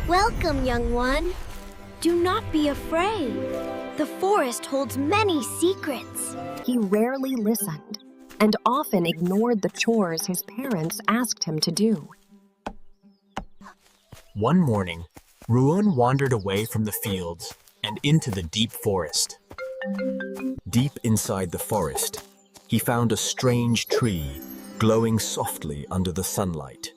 Welcome, young one. Do not be afraid. The forest holds many secrets. He rarely listened and often ignored the chores his parents asked him to do. One morning, Roeun wandered away from the fields and into the deep forest. Deep inside the forest, he found a strange tree glowing softly under the sunlight.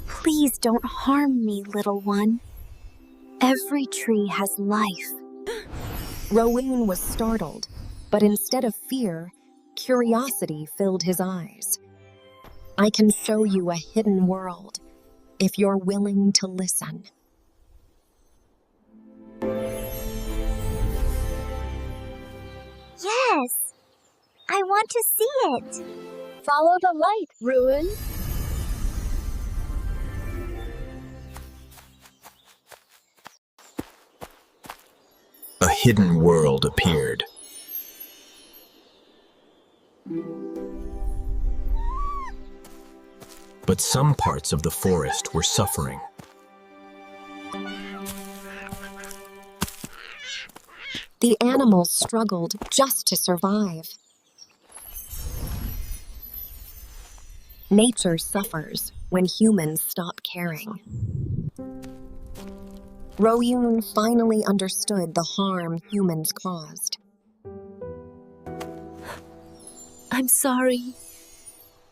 Please don't harm me, little one. Every tree has life. Roeun was startled, but instead of fear, curiosity filled his eyes. I can show you a hidden world if you're willing to listen. Yes, I want to see it. Follow the light, Roeun. A hidden world appeared. But some parts of the forest were suffering. The animals struggled just to survive. Nature suffers when humans stop caring. Roeun finally understood the harm humans caused. I'm sorry.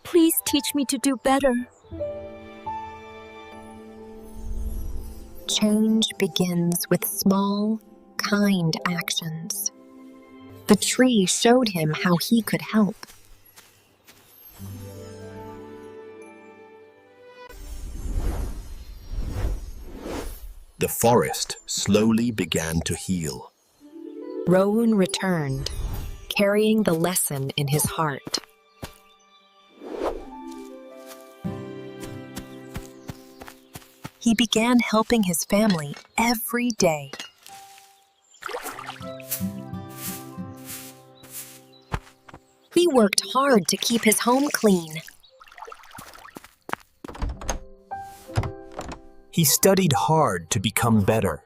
Please teach me to do better. Change begins with small, kind actions. The tree showed him how he could help. The forest slowly began to heal. Roeun returned, carrying the lesson in his heart. He began helping his family every day. He worked hard to keep his home clean. He studied hard to become better.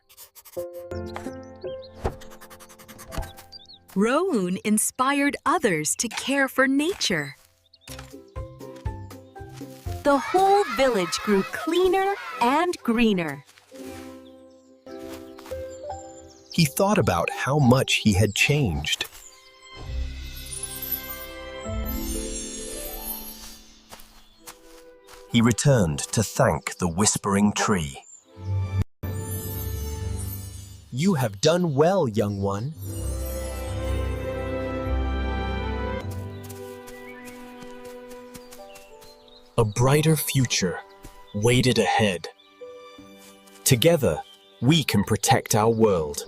Roeun inspired others to care for nature. The whole village grew cleaner and greener. He thought about how much he had changed. He returned to thank the whispering tree. You have done well, young one. A brighter future waited ahead. Together, we can protect our world.